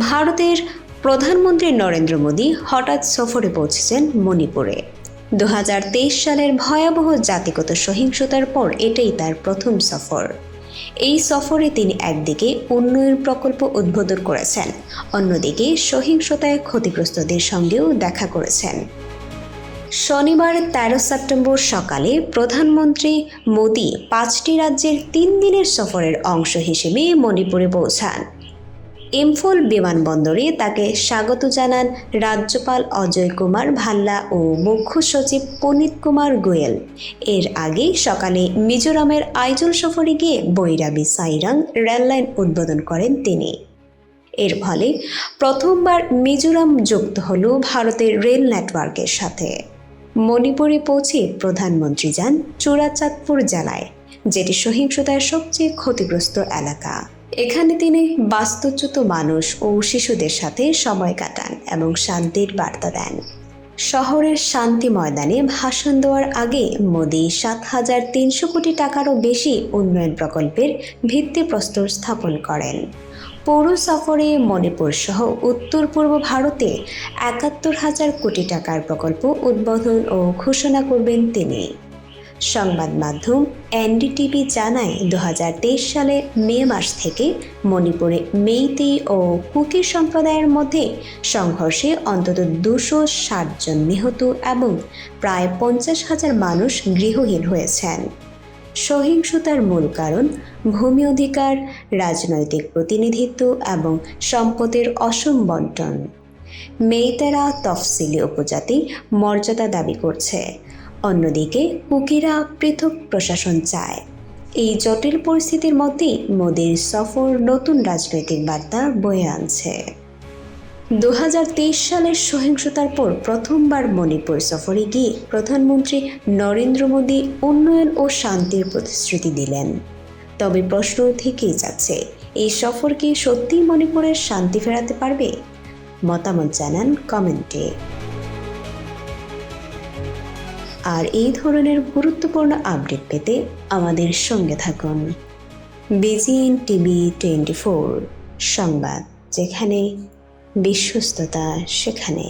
ভারতের প্রধানমন্ত্রী নরেন্দ্র মোদী হঠাৎ সফরে পৌঁছেছেন মণিপুরে। 2023 সালের ভয়াবহ জাতিগত সহিংসতার পর এটাই তার প্রথম সফর। এই সফরে তিনি একদিকে উন্নয়ন প্রকল্প উদ্বোধন করেছেন, অন্যদিকে সহিংসতায় ক্ষতিগ্রস্তদের সঙ্গেও দেখা করেছেন। শনিবার 13 সেপ্টেম্বর সকালে প্রধানমন্ত্রী মোদী 5টি রাজ্যের 3 দিনের সফরের অংশ হিসেবে মণিপুরে পৌঁছান। ইম্ফল বিমানবন্দরে তাকে স্বাগত জানান রাজ্যপাল অজয় কুমার ভাল্লা ও মুখ্য সচিব পুনীত কুমার গোয়েল। এর আগে সকালে মিজোরামের আইজল সফরে গিয়ে বৈরাবী সাইরাং রেললাইন উদ্বোধন করেন তিনি। এর ফলে প্রথমবার মিজোরাম যুক্ত হল ভারতের রেল নেটওয়ার্কের সাথে। মণিপুরে পৌঁছে প্রধানমন্ত্রী যান চুরাচাঁদপুর জেলায়, যেটি সহিংসতার সবচেয়ে ক্ষতিগ্রস্ত এলাকা। এখানে তিনি বাস্তুচ্যুত মানুষ ও শিশুদের সাথে সময় কাটান এবং শান্তির বার্তা দেন। শহরের শান্তি ময়দানে ভাষণ দেওয়ার আগে মোদী 7,300 কোটি টাকারও বেশি উন্নয়ন প্রকল্পের ভিত্তিপ্রস্তর স্থাপন করেন। পৌর সফরে মণিপুর সহ উত্তর পূর্ব ভারতে 71,000 কোটি টাকার প্রকল্প উদ্বোধন ও ঘোষণা করবেন তিনি। সংবাদ মাধ্যম এনডিটিভি জানায় 2023 সালে মে মাস থেকে মণিপুরে মেইতেই ও কুকি সম্প্রদায়ের মধ্যে সংঘর্ষে অন্তত 260 জন নিহত এবং প্রায় 50,000 মানুষ গৃহহীন হয়েছেন। সহিংসতার মূল কারণ ভূমি অধিকার, রাজনৈতিক প্রতিনিধিত্ব এবং সম্পদের অসম বণ্টন। মেইতেরা তফসিলি উপজাতি মর্যাদা দাবি করছে, অন্যদিকে কুকিরা পৃথক প্রশাসন চায়। এই জটিল পরিস্থিতির মধ্যেই মোদীর সফর নতুন রাজনৈতিক বার্তা বয়ে আনছে। 2023 সালের সহিংসতার পর প্রথমবার মণিপুর সফরে গিয়ে প্রধানমন্ত্রী নরেন্দ্র মোদী উন্নয়ন ও শান্তির প্রতিশ্রুতি দিলেন। তবে প্রশ্ন থেকেই যাচ্ছে, এই সফর কি সত্যিই মণিপুরের শান্তি ফেরাতে পারবে? মতামত জানান কমেন্টে। আর এই ধরনের গুরুত্বপূর্ণ আপডেট পেতে আমাদের সঙ্গে থাকুন। বিজিএন টিভি 24 সংবাদ, যেখানে বিশ্বস্ততা সেখানে।